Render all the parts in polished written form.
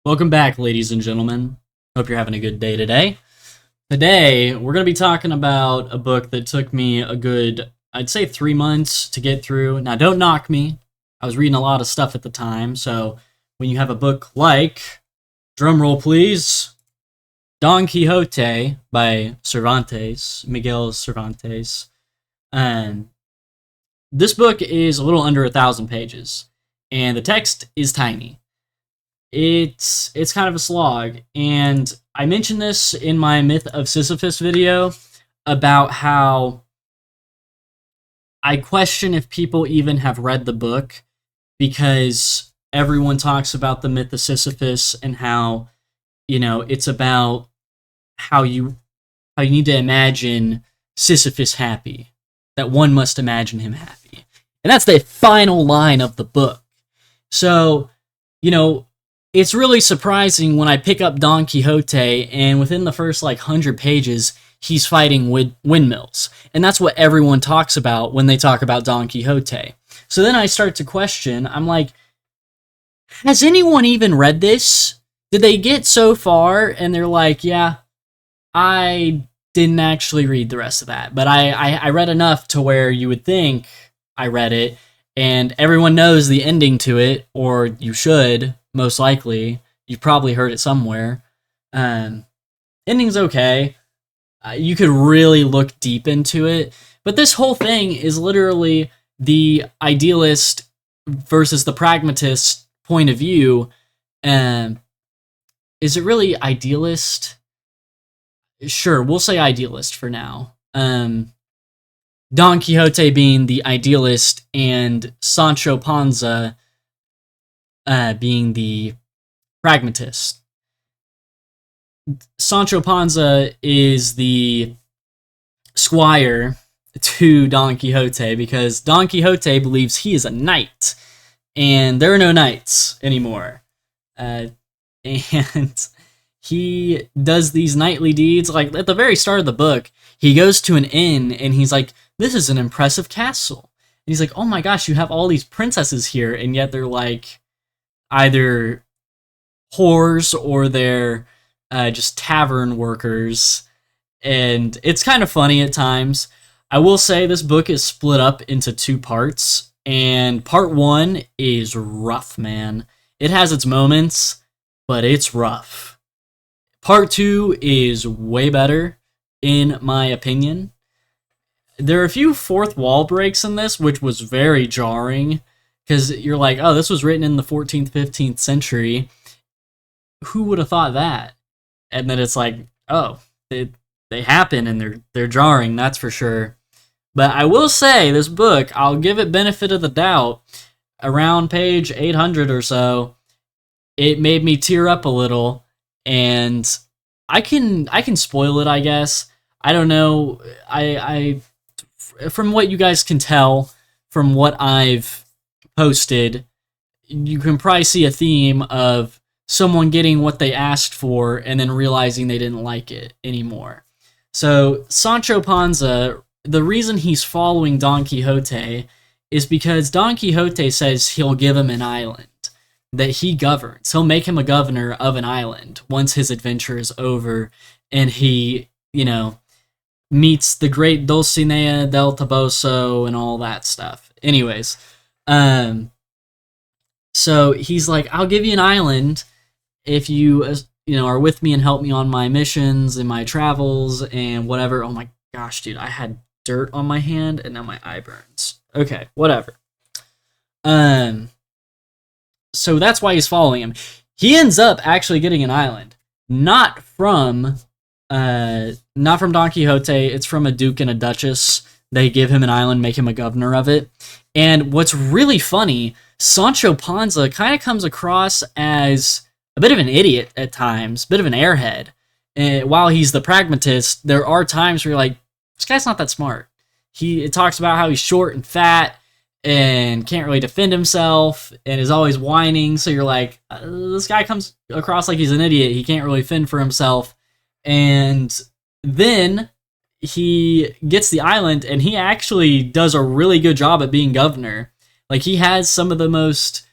Welcome back, ladies and gentlemen. Hope you're having a good day today. Today, we're going to be talking about a book that took me a good, I'd say 3 months to get through. Now, don't knock me. I was reading a lot of stuff at the time, so when you have a book like, drumroll please, Don Quixote by Cervantes, Miguel Cervantes, and this book is a little under 1,000 pages, and the text is tiny. It's kind of a slog, and I mentioned this in my Myth of Sisyphus video about how I question if people even have read the book because everyone talks about the Myth of Sisyphus and how, it's about how you need to imagine Sisyphus happy, that one must imagine him happy. And that's the final line of the book. So, it's really surprising when I pick up Don Quixote, and within the first 100 pages, he's fighting windmills. And that's what everyone talks about when they talk about Don Quixote. So then I start to question, I'm like, has anyone even read this? Did they get so far and they're like, yeah, I didn't actually read the rest of that, but I read enough to where you would think I read it, and everyone knows the ending to it, or you should. Most likely, you've probably heard it somewhere. Ending's okay. You could really look deep into it, but this whole thing is literally the idealist versus the pragmatist point of view. Is it really idealist? Sure, we'll say idealist for now. Don Quixote being the idealist and Sancho Panza being the pragmatist. Sancho Panza is the squire to Don Quixote because Don Quixote believes he is a knight, and there are no knights anymore. And he does these knightly deeds. Like at the very start of the book, he goes to an inn and he's like, "This is an impressive castle." And he's like, "Oh my gosh, you have all these princesses here," and yet they're like either whores or they're just tavern workers, and it's kind of funny at times. I will say this book is split up into 2 parts, and part 1 is rough, man. It has its moments, but it's rough. Part 2 is way better, in my opinion. There are a few fourth wall breaks in this, which was very jarring, because you're like, oh, this was written in the 14th, 15th century. Who would have thought that? And then it's like, oh, they happen and they're jarring, that's for sure. But I will say, this book, I'll give it benefit of the doubt. Around page 800 or so, it made me tear up a little, and I can spoil it, I guess. I don't know. I from what you guys can tell, from what I've posted, you can probably see a theme of someone getting what they asked for and then realizing they didn't like it anymore. So Sancho Panza, the reason he's following Don Quixote is because Don Quixote says he'll give him an island that he governs. He'll make him a governor of an island once his adventure is over and he, meets the great Dulcinea del Toboso and all that stuff. Anyways, so he's like, I'll give you an island if you, are with me and help me on my missions and my travels and whatever. Oh my gosh, dude, I had dirt on my hand and now my eye burns. Okay, whatever. So that's why he's following him. He ends up actually getting an island, not from Don Quixote. It's from a duke and a duchess. They give him an island, make him a governor of it. And what's really funny, Sancho Panza kind of comes across as a bit of an idiot at times, bit of an airhead. And while he's the pragmatist, there are times where you're like, this guy's not that smart. It talks about how he's short and fat and can't really defend himself and is always whining. So you're like, this guy comes across like he's an idiot. He can't really fend for himself. And then he gets the island, and he actually does a really good job at being governor. Like, he has some of the most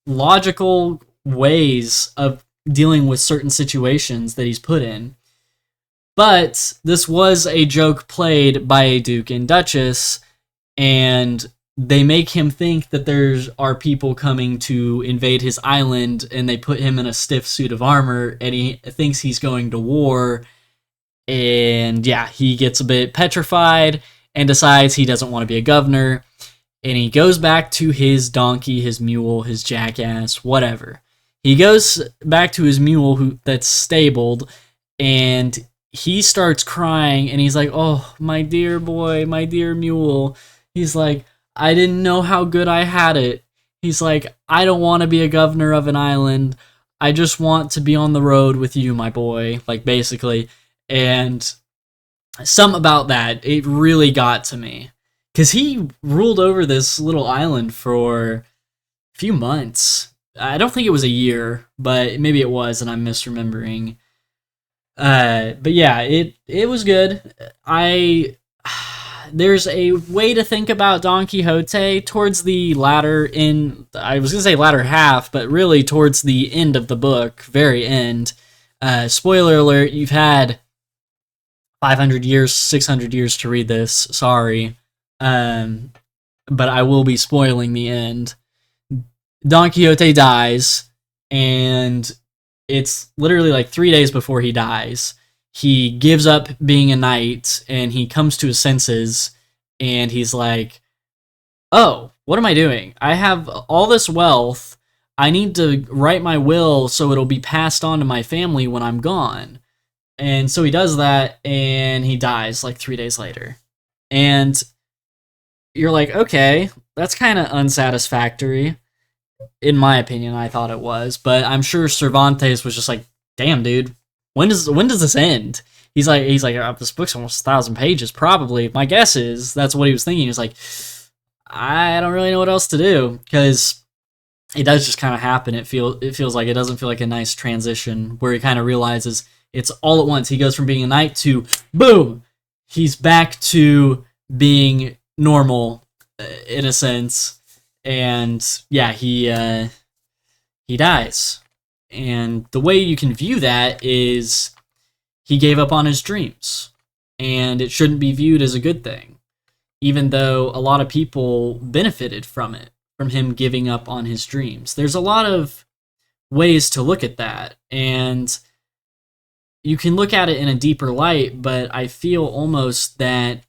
logical ways of dealing with certain situations that he's put in. But this was a joke played by a Duke and Duchess, and they make him think that there are people coming to invade his island, and they put him in a stiff suit of armor, and he thinks he's going to war. And yeah, he gets a bit petrified and decides he doesn't want to be a governor. And he goes back to his donkey, his mule, his jackass, whatever. He goes back to his mule that's stabled, and he starts crying, and he's like, "Oh, my dear boy, my dear mule." He's like, "I didn't know how good I had it." He's like, "I don't want to be a governor of an island. I just want to be on the road with you, my boy." Like, basically. And something about that, it really got to me. Because he ruled over this little island for a few months. I don't think it was a year, but maybe it was, and I'm misremembering. But yeah, it was good. There's a way to think about Don Quixote towards the latter I was going to say latter half, but really towards the end of the book, very end. Spoiler alert, you've had 500 years, 600 years to read this, sorry. But I will be spoiling the end. Don Quixote dies, and it's literally like 3 days before he dies. He gives up being a knight, and he comes to his senses, and he's like, "Oh, what am I doing? I have all this wealth. I need to write my will so it'll be passed on to my family when I'm gone." And so he does that, and he dies like 3 days later. And you're like, okay, that's kind of unsatisfactory. In my opinion, I thought it was. But I'm sure Cervantes was just like, "Damn, dude, when does this end?" He's like, "This book's almost 1,000 pages, probably." My guess is that's what he was thinking. He's like, "I don't really know what else to do," because it does just kind of happen. It feels like it doesn't feel like a nice transition where he kind of realizes it's all at once. He goes from being a knight to boom, he's back to being normal in a sense. And yeah, he dies. And the way you can view that is he gave up on his dreams, and it shouldn't be viewed as a good thing, even though a lot of people benefited from him giving up on his dreams. There's a lot of ways to look at that, and you can look at it in a deeper light, but I feel almost that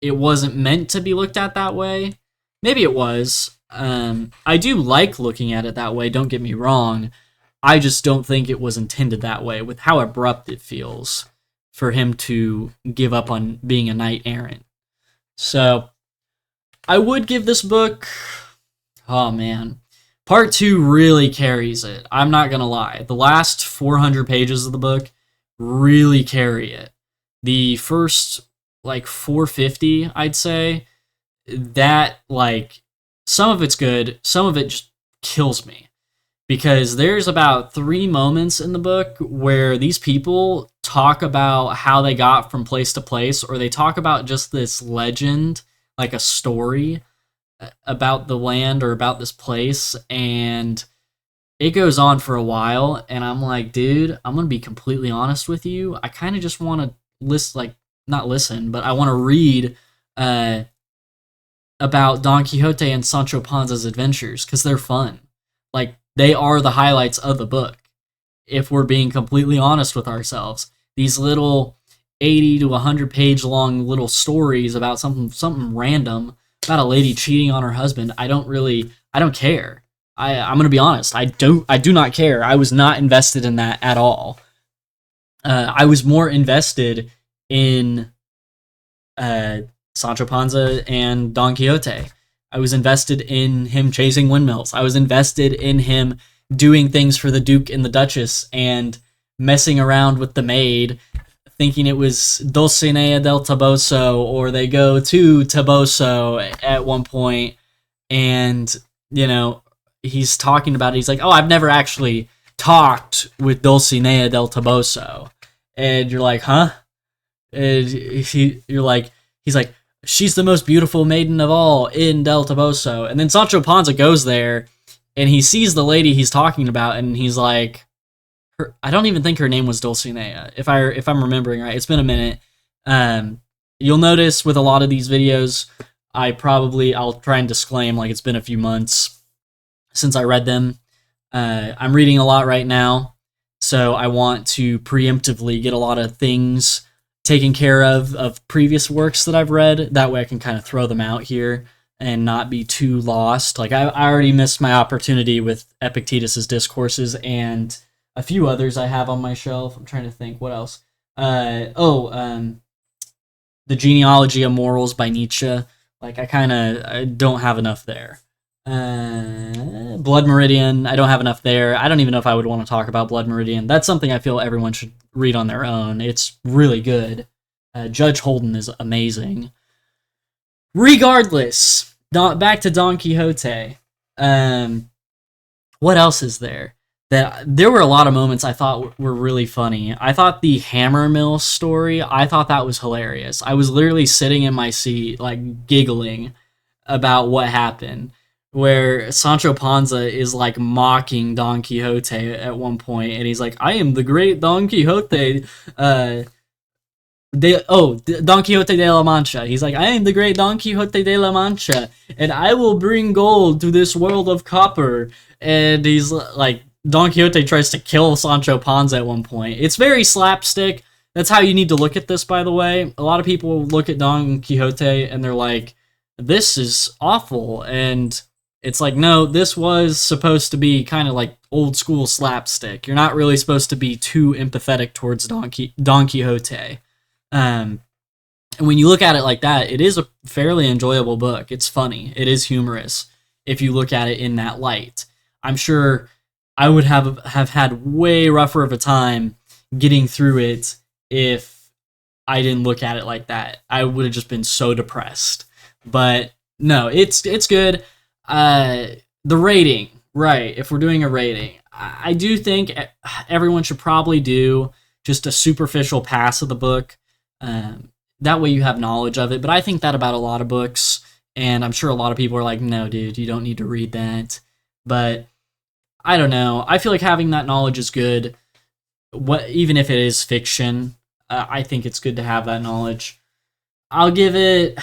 it wasn't meant to be looked at that way. Maybe it was. I do like looking at it that way, don't get me wrong. I just don't think it was intended that way, with how abrupt it feels for him to give up on being a knight errant. So, I would give this book... Oh, man. Part 2 really carries it. I'm not gonna lie. The last 400 pages of the book really carry it. The first, 450, I'd say, that, some of it's good, some of it just kills me. Because there's about 3 moments in the book where these people talk about how they got from place to place, or they talk about just this legend, like a story about the land or about this place, and it goes on for a while, and I'm like, dude, I'm gonna be completely honest with you. I kind of just want to not listen, but I want to read about Don Quixote and Sancho Panza's adventures, because they're fun. They are the highlights of the book, if we're being completely honest with ourselves. These little 80 to 100 page long little stories about something random, about a lady cheating on her husband, I don't care. I'm going to be honest, I do not care. I was not invested in that at all. I was more invested in Sancho Panza and Don Quixote. I was invested in him chasing windmills. I was invested in him doing things for the Duke and the Duchess and messing around with the maid, thinking it was Dulcinea del Toboso, or they go to Toboso at one point, and, he's talking about it. He's like, "Oh, I've never actually talked with Dulcinea del Toboso." And you're like, huh? And he's like, "She's the most beautiful maiden of all in Del Toboso." And then Sancho Panza goes there, and he sees the lady he's talking about, and he's like, I don't even think her name was Dulcinea, if I'm remembering right. It's been a minute. You'll notice with a lot of these videos, I'll try and disclaim like it's been a few months since I read them. I'm reading a lot right now, so I want to preemptively get a lot of things taken care of previous works that I've read. That way I can kind of throw them out here and not be too lost. Like I already missed my opportunity with Epictetus's Discourses and a few others I have on my shelf. I'm trying to think what else. The Genealogy of Morals by Nietzsche. Like I don't have enough there. Blood Meridian, I don't have enough there. I don't even know if I would want to talk about Blood Meridian. That's something I feel everyone should read on their own. It's really good. Judge Holden is amazing. Regardless, back to Don Quixote. What else is there? There were a lot of moments I thought were really funny. I thought the Hammer Mill story, I thought that was hilarious. I was literally sitting in my seat, like, giggling about what happened, where Sancho Panza is, like, mocking Don Quixote at one point, and he's like, I am the great Don Quixote, Don Quixote de la Mancha. He's like, I am the great Don Quixote de la Mancha, and I will bring gold to this world of copper. And he's like, Don Quixote tries to kill Sancho Panza at one point. It's very slapstick. That's how you need to look at this, by the way. A lot of people look at Don Quixote and they're like, this is awful. And it's like, no, this was supposed to be kind of like old school slapstick. You're not really supposed to be too empathetic towards Don Quixote. And when you look at it like that, it is a fairly enjoyable book. It's funny. It is humorous if you look at it in that light. I'm sure I would have had way rougher of a time getting through it if I didn't look at it like that. I would have just been so depressed. But no, it's good. The rating, right, if we're doing a rating, I do think everyone should probably do just a superficial pass of the book. That way you have knowledge of it. But I think that about a lot of books, and I'm sure a lot of people are like, no, dude, you don't need to read that. But I don't know. I feel like having that knowledge is good. Even if it is fiction, I think it's good to have that knowledge. I'll give it...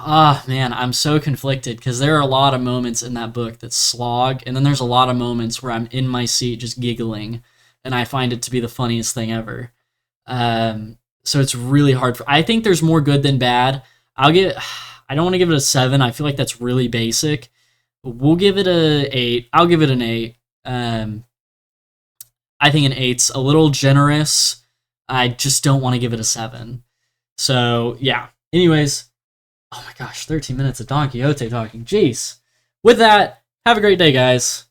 man, I'm so conflicted because there are a lot of moments in that book that slog, and then there's a lot of moments where I'm in my seat just giggling, and I find it to be the funniest thing ever. So it's really hard. I think there's more good than bad. I don't want to give it a 7. I feel like that's really basic. We'll give it a 8. I'll give it an 8. I think an 8's a little generous. I just don't want to give it a 7. So, yeah. Anyways, oh my gosh, 13 minutes of Don Quixote talking. Jeez. With that, have a great day, guys.